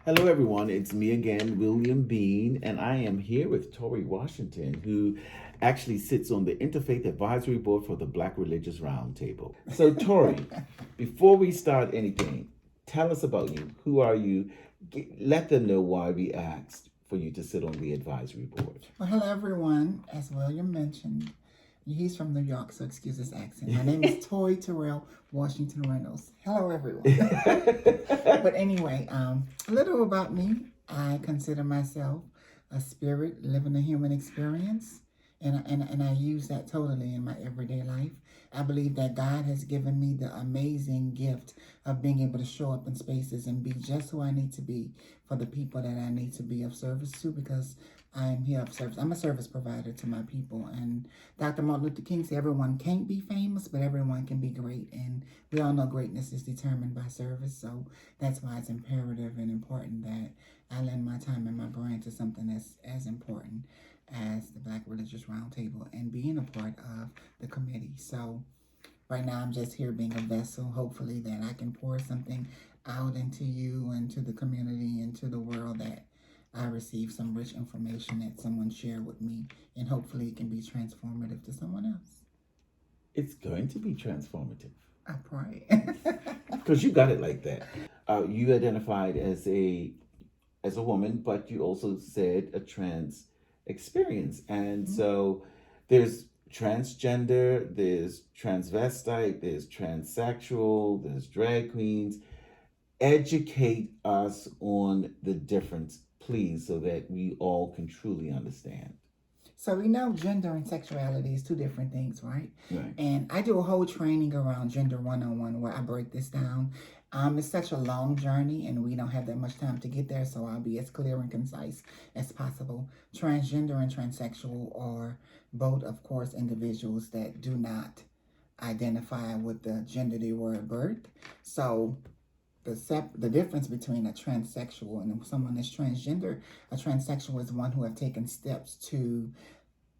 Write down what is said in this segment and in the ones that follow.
Hello, everyone. It's me again, William Bean, and I am here with Tori Washington, who actually sits on the Interfaith Advisory Board for the Black Religious Roundtable. So, Tori, before we start anything, tell us about you. Who are you? Let them know why we asked for you to sit on the advisory board. Well, hello everyone. As William mentioned, he's from New York, so excuse his accent. My name is Toy Terrell Washington Reynolds. Hello everyone. But anyway, a little about me. I consider myself a spirit living a human experience, and I use that totally in my everyday life. I believe that God has given me the amazing gift of being able to show up in spaces and be just who I need to be for the people that I need to be of service to because I'm here of service. I'm a service provider to my people. And Dr. Martin Luther King said everyone can't be famous, but everyone can be great. And we all know greatness is determined by service. So that's why it's imperative and important that I lend my time and my brain to something that's as important as the Black Religious Roundtable and being a part of the committee. So right now I'm just here being a vessel, hopefully that I can pour something out into you and to the community and to the world that I receive some rich information that someone shared with me, and hopefully it can be transformative to someone else. It's going to be transformative I pray. because you got it like that. You identified as a woman, but you also said a trans experience. And so there's transgender, there's transvestite, there's transsexual, there's drag queens. Educate us on the difference, please, so that we all can truly understand. So we know gender and sexuality is two different things, right? Right. And I do a whole training around gender 101 where I break this down. It's such a long journey, and we don't have that much time to get there, so I'll be as clear and concise as possible. Transgender and transsexual are both, of course, individuals that do not identify with the gender they were at birth. So the difference between a transsexual and someone that's transgender, a transsexual is one who have taken steps to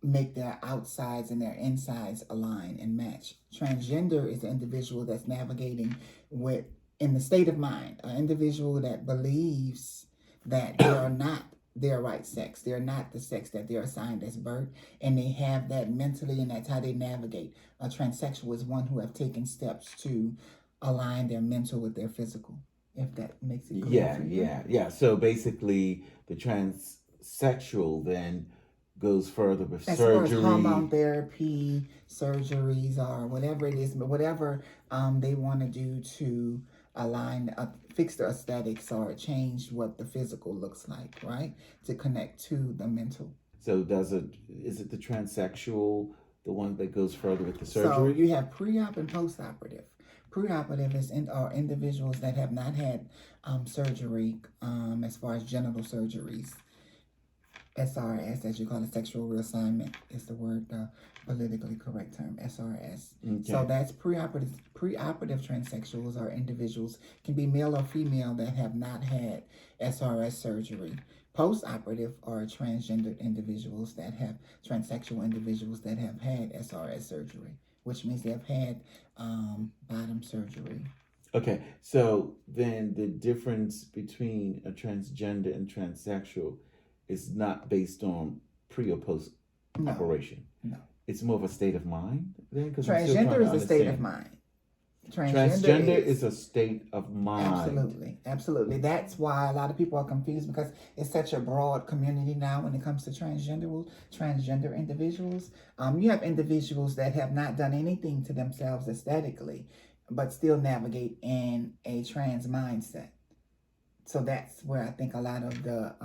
make their outsides and their insides align and match. Transgender is the individual that's navigating with in the state of mind, an individual that believes that they are not their right sex. They're not the sex that they're assigned as birth, and they have that mentally, and that's how they navigate. A transsexual is one who have taken steps to align their mental with their physical, if that makes it clear Yeah, for you. yeah. So basically, the transsexual then goes further with As far as hormone surgery. therapy, surgeries, or whatever it is, but whatever they want to do to align, fix the aesthetics or change what the physical looks like, right? To connect to the mental. So is it the transsexual, the one that goes further with the So surgery? you have pre-op and post-operative. Pre-operative are individuals that have not had surgery, as far as genital surgeries. SRS, as you call it, sexual reassignment is the word, the politically correct term, SRS. Okay. So that's preoperative. Preoperative transsexuals are individuals, can be male or female, that have not had SRS surgery. Post-operative are transgender individuals that have transsexual individuals that have had SRS surgery, which means they have had bottom surgery. Okay, so then the difference between a transgender and transsexual is not based on pre or post operation. No. It's more of a state of mind then, because transgender is a state of mind. Transgender is a state of mind. Absolutely, absolutely. That's why a lot of people are confused because it's such a broad community now when it comes to transgender individuals. You have individuals that have not done anything to themselves aesthetically, but still navigate in a trans mindset. So that's where I think a lot of the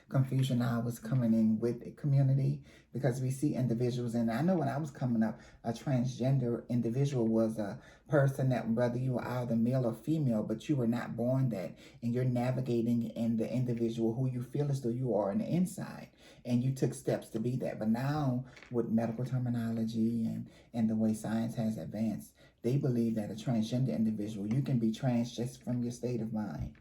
confusion now was coming in with the community, because we see individuals, and I know when I was coming up, a transgender individual was a person that, whether you were either male or female, but you were not born that, and you're navigating in the individual who you feel as though you are on the inside, and you took steps to be that. But now with medical terminology and the way science has advanced, they believe that a transgender individual, you can be trans just from your state of mind.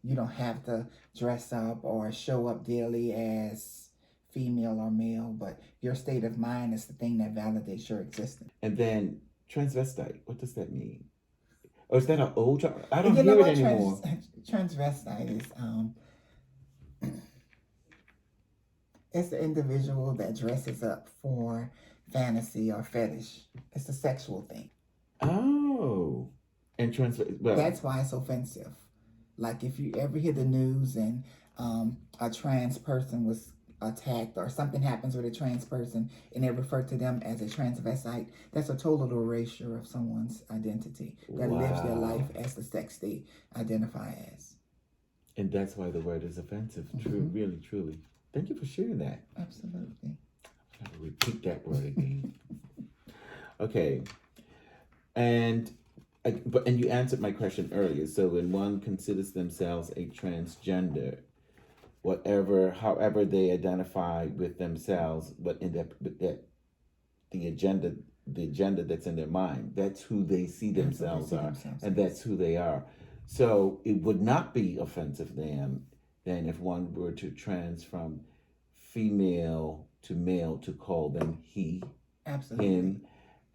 You don't have to dress up or show up daily as female or male, but your state of mind is the thing that validates your existence. And then transvestite, what does that mean? Or is that an old term? I don't And you know hear it what anymore. transvestite is? It's the individual that dresses up for fantasy or fetish. It's a sexual thing. Oh, and well, That's why it's offensive. Like if you ever hear the news and a trans person was attacked or something happens with a trans person and they refer to them as a transvestite, that's a total erasure of someone's identity that lives their life wow. as the sex they identify as. And that's why the word is offensive. True, Mm-hmm. really, truly. Thank you for sharing that. Absolutely. I gotta repeat that word again. Okay, and and you answered my question earlier. So when one considers themselves a transgender, however they identify with themselves, but in that the agenda, the agenda that's in their mind, that's who they see That's what they themselves see are, themselves and as. that's who they are. So it would not be offensive than if one were to trans from female to male to call them he, Absolutely. him,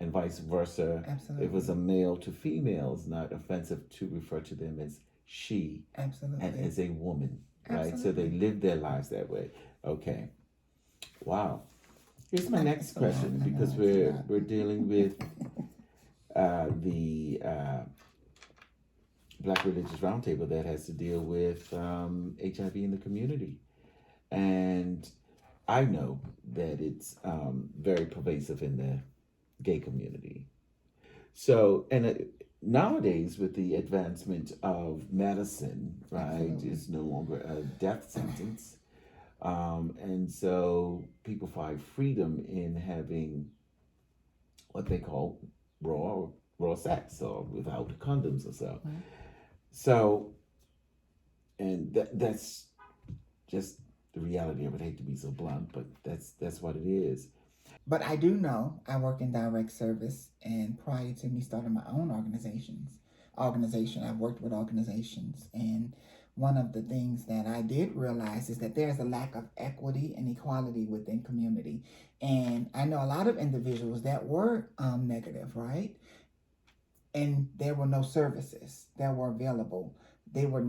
and vice versa. If it was Absolutely. a male to female, it's not offensive to refer to them as she and Absolutely. as a woman, right? So they Absolutely. live their lives that way. Okay. Wow. Here's my next It's a lot. question I because know it's a lot. we're dealing with the Black Religious Roundtable that has to deal with HIV in the community, and I know that it's very pervasive in the gay community. So, and nowadays, with the advancement of medicine, right, Absolutely. it's no longer a death sentence. And so people find freedom in having what they call raw raw sex or without condoms or so. Right. So, and that's just the reality of it. I hate to be so blunt, but that's what it is. But I do know I work in direct service, and prior to me starting my own organization, I've worked with organizations, and one of the things that I did realize is that there's a lack of equity and equality within community, and I know a lot of individuals that were negative, right? And there were no services that were available. There was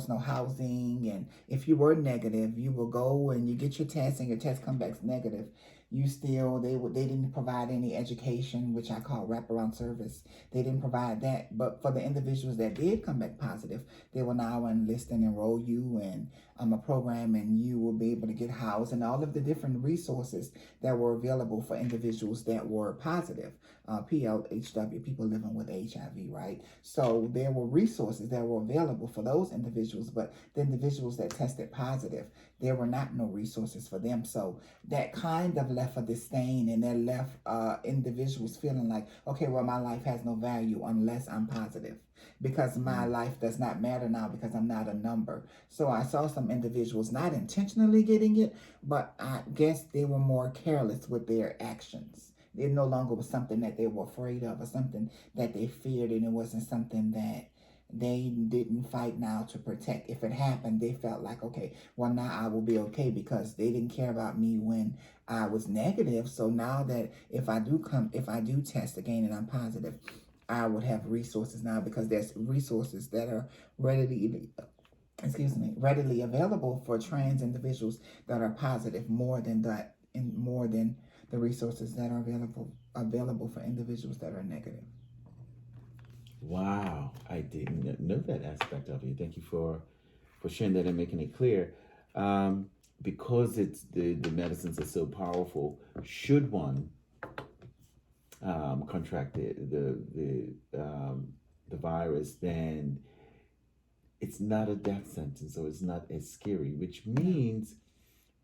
no housing, and if you were negative, you will go and you get your test, and your test comes back negative. You still they didn't provide any education, which I call wraparound service. They didn't provide that, but for the individuals that did come back positive, they will now enlist and enroll you in a program, and you will be able to get housed and all of the different resources that were available for individuals that were positive. PLHW, people living with HIV, right? So there were resources that were available for those individuals, but the individuals that tested positive, there were not no resources for them. So that kind of left a disdain, and that left individuals feeling like, okay, well, my life has no value unless I'm positive, because my Mm. life does not matter now because I'm not a number. So I saw some individuals not intentionally getting it, but I guess they were more careless with their actions. It no longer was something that they were afraid of or something that they feared, and it wasn't something that they didn't fight now to protect. If it happened, they felt like, okay, well, now I will be okay because they didn't care about me when I was negative. So now that if I do test again and I'm positive, I would have resources now, because there's resources that are readily, readily available for trans individuals that are positive, more than that, and more than the resources that are available for individuals that are negative. Wow, I didn't know that aspect of you. Thank you for sharing that and making it clear. Um, because it's the medicines are so powerful. Should one contract the virus, then it's not a death sentence, or it's not as scary. Which No, means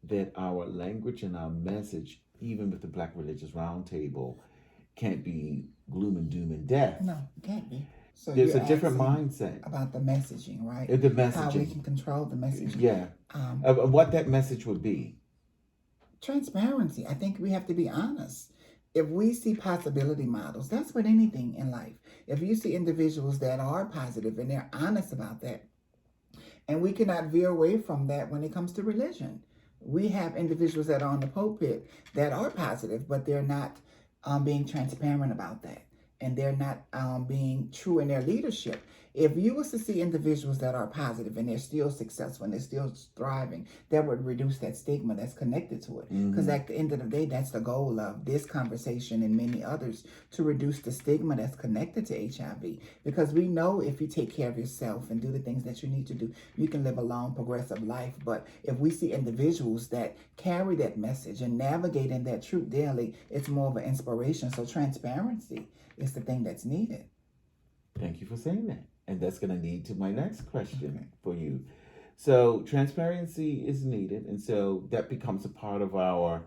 that our language and our message, even with the Black Religious Roundtable, can't be gloom and doom and death. no, it can't be. So There's you're a different asking mindset. about the messaging, right? The How we messaging, can control the messaging. yeah, what that message would be. Transparency. I think we have to be honest. If we see possibility models, that's with anything in life. If you see individuals that are positive and they're honest about that, and we cannot veer away from that when it comes to religion. We have individuals that are on the pulpit that are positive, but they're not being transparent about that. and they're not being true in their leadership. If you was to see individuals that are positive and they're still successful and they're still thriving, that would reduce that stigma that's connected to it. Because at the end of the day, that's the goal of this conversation and many others, to reduce the stigma that's connected to HIV. Because we know if you take care of yourself and do the things that you need to do, you can live a long, progressive life. But if we see individuals that carry that message and navigate in that truth daily, it's more of an inspiration. So transparency is the thing that's needed. Thank you for saying that. And that's going to lead to my next question for you. So, transparency is needed. And so that becomes a part of our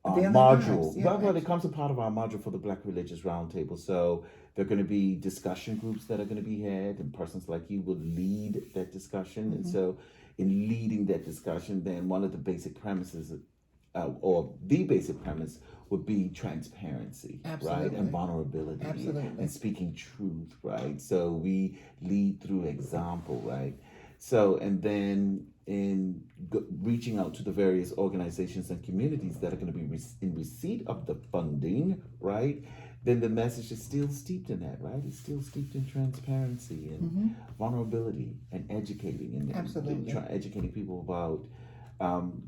module. Lives, yeah, well, it becomes a part of our module for the Black Religious Roundtable. So, there are going to be discussion groups that are going to be had, and persons like you will lead that discussion. And so, in leading that discussion, then one of the basic premises, or the basic premise, would be transparency, right? And vulnerability. And speaking truth, right? So we lead through example, right? So, and then in reaching out to the various organizations and communities that are going to be in receipt of the funding, right? Then the message is still steeped in that, right? It's still steeped in transparency and vulnerability and educating and educating people about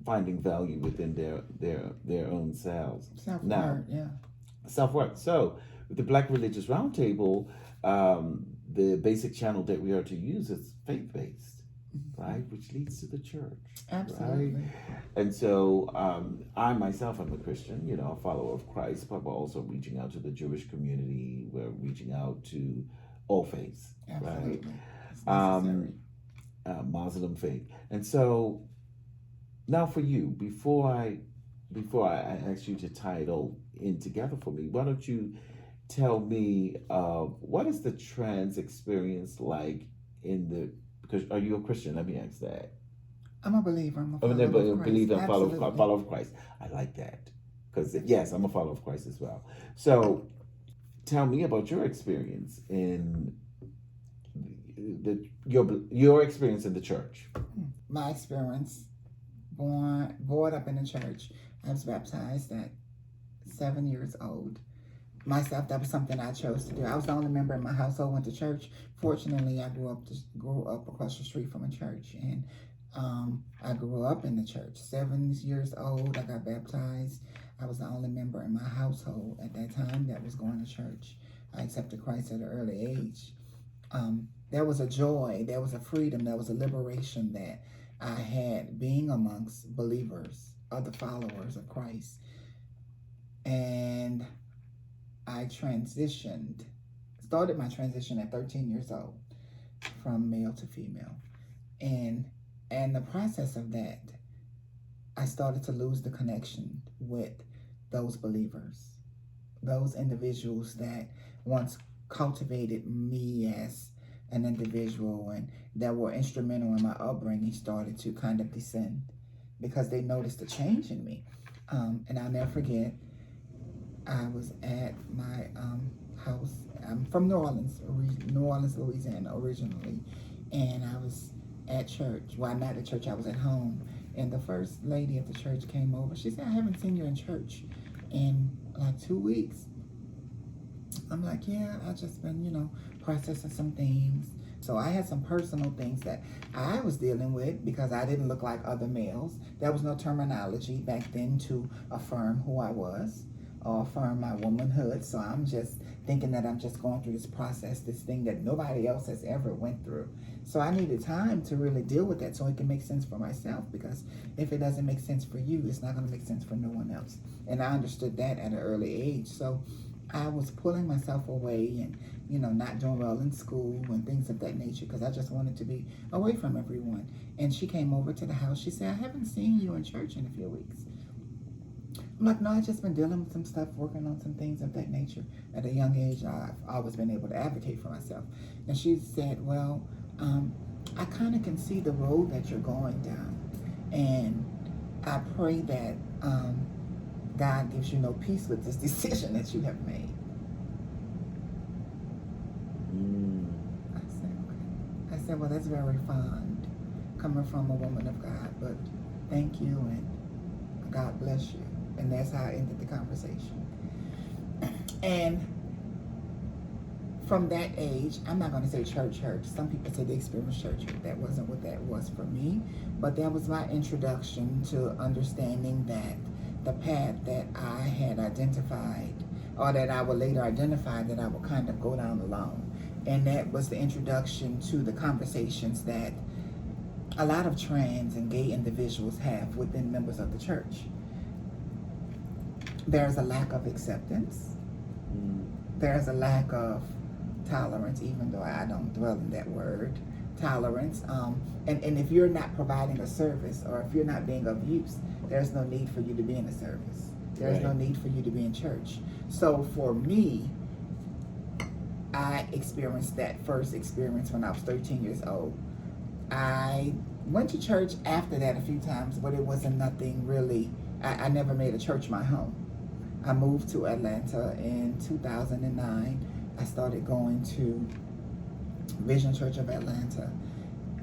finding value within their own selves. Self-worth. So, with the Black Religious Roundtable, the basic channel that we are to use is faith-based, right? Which leads to the church. Absolutely. Right? And so, I myself am a Christian, a follower of Christ, but we're also reaching out to the Jewish community. We're reaching out to all faiths, right? Muslim faith. And so, now for you, before I ask you to tie it all in together for me, why don't you tell me what is the trans experience like because are you a Christian? Let me ask that. I'm a believer. I'm a follower of Christ. I like that. Because yes, I'm a follower of Christ as well. So tell me about your experience in your experience in the church. My experience. Brought up in the church. I was baptized at 7 years old. Myself, that was something I chose to do. I was the only member in my household went to church. Fortunately, I grew up across the street from a church, and I grew up in the church. 7 years old, I got baptized. I was the only member in my household at that time that was going to church. I accepted Christ at an early age. There was a joy, there was a freedom, there was a liberation that I had being amongst believers, other followers of Christ. And I started my transition at 13 years old from male to female. And the process of that, I started to lose the connection with those believers, those individuals that once cultivated me as an individual and that were instrumental in my upbringing started to kind of descend because they noticed a change in me. And I'll never forget, I was at my house. I'm from New Orleans, Louisiana originally. And I was at church. Well, not at church, I was at home. And the first lady at the church came over. She said, I haven't seen you in church in like 2 weeks. I'm like, yeah, I just been, processing some things. So I had some personal things that I was dealing with because I didn't look like other males. There was no terminology back then to affirm who I was or affirm my womanhood. So I'm just thinking that I'm just going through this process, this thing that nobody else has ever went through. So I needed time to really deal with that so it can make sense for myself, because if it doesn't make sense for you, it's not going to make sense for no one else. And I understood that at an early age. So I was pulling myself away and, not doing well in school and things of that nature because I just wanted to be away from everyone. And she came over to the house. She said, I haven't seen you in church in a few weeks. I'm like, no, I've just been dealing with some stuff, working on some things of that nature. At a young age, I've always been able to advocate for myself. And she said, well, I kind of can see the road that you're going down. And I pray that God gives you no peace with this decision that you have made. I said, well, that's very fond coming from a woman of God, but thank you and God bless you. And that's how I ended the conversation. And from that age, I'm not going to say church. Some people say they experienced church. That wasn't what that was for me. But that was my introduction to understanding that the path that I had identified, or that I would later identify that I would kind of go down alone. And that was the introduction to the conversations that a lot of trans and gay individuals have within members of the church. There's a lack of acceptance. There's a lack of tolerance, even though I don't dwell in that word, tolerance. And if you're not providing a service, or if you're not being of use, there's no need for you to be in a service. There's no need for you to be in church. So for me, I experienced that first experience when I was 13 years old. I went to church after that a few times, but it wasn't nothing really. I never made a church my home. I moved to Atlanta in 2009. I started going to Vision Church of Atlanta,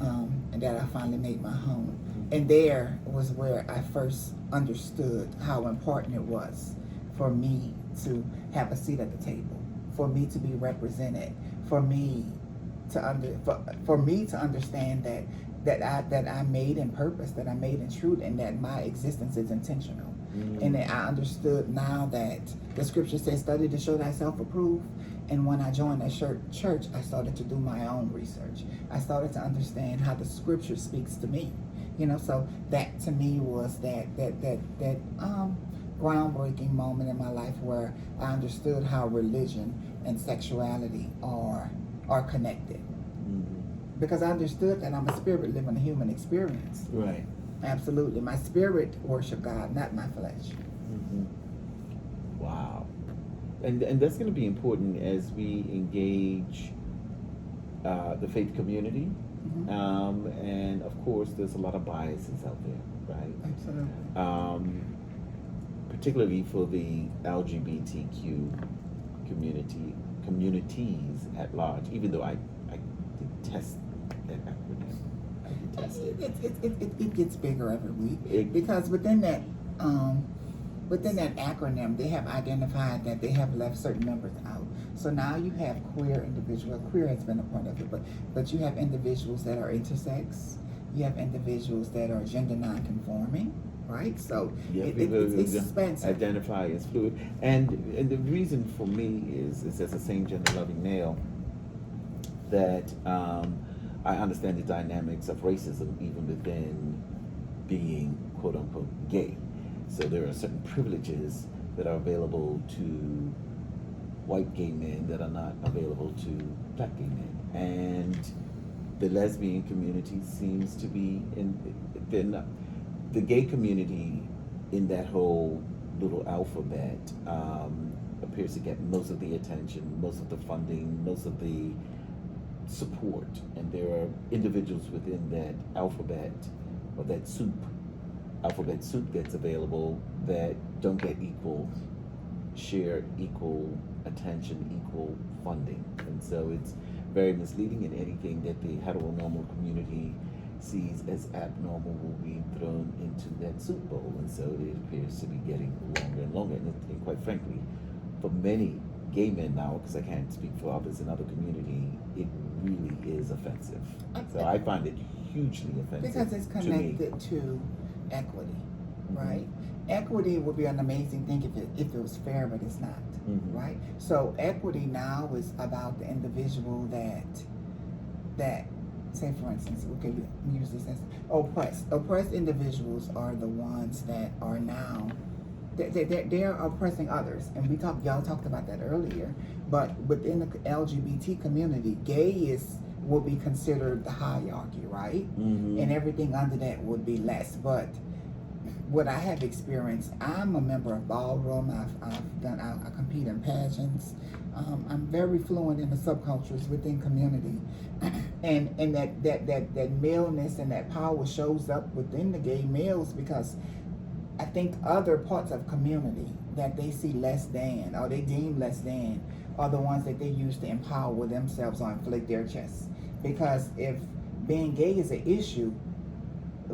and that I finally made my home. And there was where I first understood how important it was for me to have a seat at the table, for me to be represented, for me to understand that I'm made in purpose, that I'm made in truth, and that my existence is intentional. And that I understood now that the scripture says, study to show thyself approved. And when I joined that church, I started to do my own research. I started to understand how the scripture speaks to me. So that to me was that groundbreaking moment in my life where I understood how religion and sexuality are connected. Because I understood that I'm a spirit living a human experience. Right. Absolutely. My spirit worship God, not my flesh. Wow. And that's going to be important as we engage the faith community. And of course, there's a lot of biases out there, right? Absolutely. Particularly for the LGBTQ communities at large, even though I detest that acronym. I detest it. It gets bigger every week because within that acronym, they have identified that they have left certain members out. So now you have queer individuals. Queer has been a part of it, but you have individuals that are intersex. You have individuals that are gender non-conforming, right? So it's expensive. Identify as fluid, and the reason for me is as a same gender loving male that I understand the dynamics of racism even within being quote unquote gay. So there are certain privileges that are available to white gay men that are not available to black gay men. And the lesbian community seems to be the gay community in that whole little alphabet appears to get most of the attention, most of the funding, most of the support. And there are individuals within that alphabet or that alphabet soup that's available that don't get equal attention, equal funding. And so it's very misleading, and anything that the heteronormal community sees as abnormal will be thrown into that soup bowl. And so it appears to be getting longer and longer. And quite frankly, for many gay men now, because I can't speak for others in other community, it really is offensive. So I find it hugely offensive. Because it's connected to equity, right? Equity would be an amazing thing if it was fair, but it's not, right? So equity now is about the individual that say, for instance, okay, we use this as oppressed individuals are the ones that are now they're oppressing others, and y'all talked about that earlier. But within the LGBT community, gay will be considered the hierarchy, right? And everything under that would be less. But what I have experienced, I'm a member of ballroom. I compete in pageants. I'm very fluent in the subcultures within community, and that maleness and that power shows up within the gay males because I think other parts of community that they see less than or they deem less than are the ones that they use to empower themselves or inflate their chests. Because if being gay is an issue,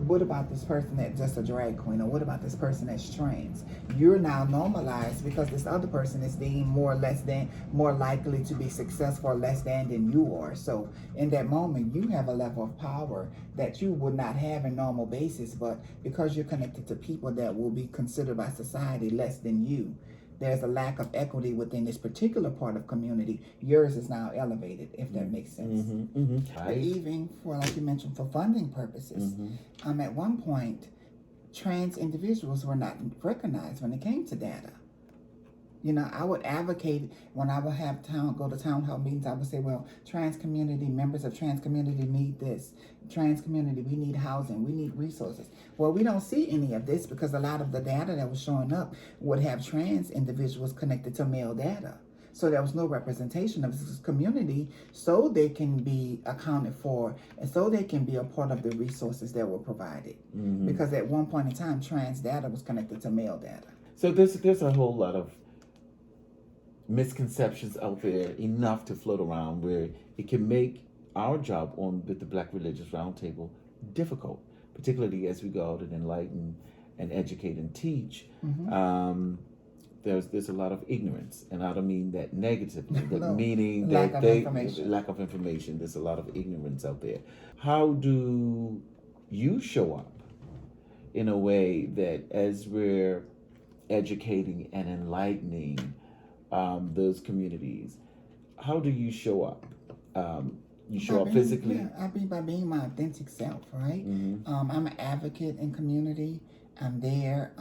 what about this person that's just a drag queen, or what about this person that's trans? You're now normalized because this other person is deemed more likely to be successful or less than you are. So in that moment, you have a level of power that you would not have in normal basis, but because you're connected to people that will be considered by society less than you, there's a lack of equity within this particular part of community. Yours is now elevated, if that makes sense. But even for, like you mentioned, for funding purposes, at one point, trans individuals were not recognized when it came to data. You know, I would advocate when I would go to town hall meetings. I would say, well, members of trans community need this. Trans community, we need housing, we need resources. Well, we don't see any of this because a lot of the data that was showing up would have trans individuals connected to male data. So there was no representation of this community so they can be accounted for and so they can be a part of the resources that were provided. Because at one point in time, trans data was connected to male data. So there's a whole lot of misconceptions out there, enough to float around, where it can make our job with the Black Religious Roundtable difficult, particularly as we go out and enlighten and educate and teach. There's a lot of ignorance, and I don't mean that negatively, but meaning lack that lack of information. There's a lot of ignorance out there. How do you show up in a way that, as we're educating and enlightening those communities, how do you show up? You show up physically? Yeah, I mean by being my authentic self, right? I'm an advocate in community. I'm there.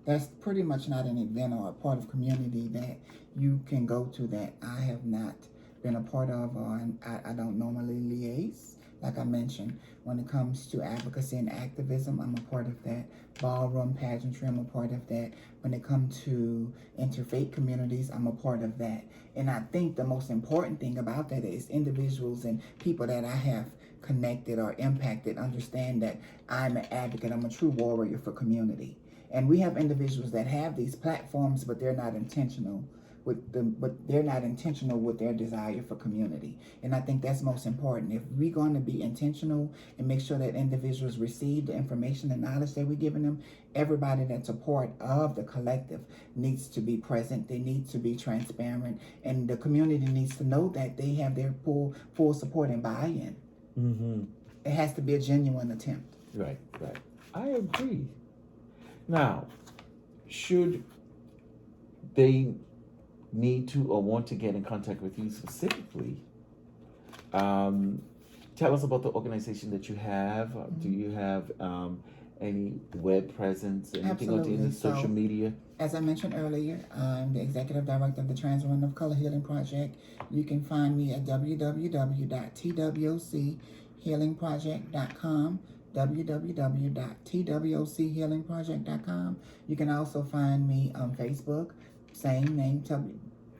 There's pretty much not an event or a part of community that you can go to that I have not been a part of, or I don't normally liaise. Like I mentioned, when it comes to advocacy and activism, I'm a part of that. Ballroom pageantry, I'm a part of that. When it comes to interfaith communities, I'm a part of that. And I think the most important thing about that is individuals and people that I have connected or impacted understand that I'm an advocate, I'm a true warrior for community. And we have individuals that have these platforms, but they're not intentional with their desire for community. And I think that's most important. If we're going to be intentional and make sure that individuals receive the information and knowledge that we're giving them, everybody that's a part of the collective needs to be present. They need to be transparent, and the community needs to know that they have their full support and buy-in. It has to be a genuine attempt. Right. I agree. Now, should they need to or want to get in contact with you specifically, tell us about the organization that you have. Do you have any web presence, anything on the social media? As I mentioned earlier, I'm the executive director of the Trans Women of Color Healing Project. You can find me at www.twchealingproject.com, www.twchealingproject.com. You can also find me on Facebook, same name,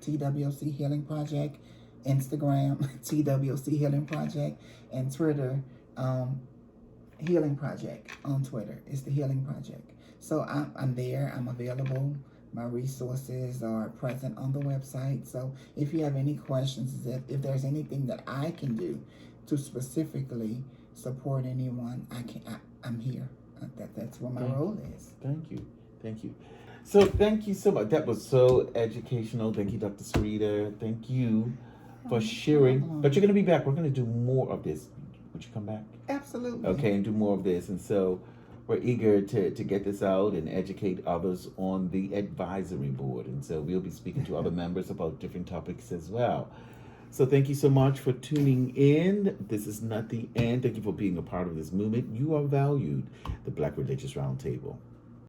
TWC Healing Project, Instagram, TWC Healing Project, and Twitter, Healing Project on Twitter. It's the Healing Project. So I'm there, I'm available. My resources are present on the website. So if you have any questions, if there's anything that I can do to specifically support anyone, I'm here. That's what my role is. Thank you. So thank you so much. That was so educational. Thank you, Dr. Sarita. Thank you for sharing. But you're going to be back. We're going to do more of this. Would you come back? Absolutely. Okay, and do more of this. And so we're eager to get this out and educate others on the advisory board. And so we'll be speaking to other members about different topics as well. So thank you so much for tuning in. This is not the end. Thank you for being a part of this movement. You are valued. The Black Religious Roundtable.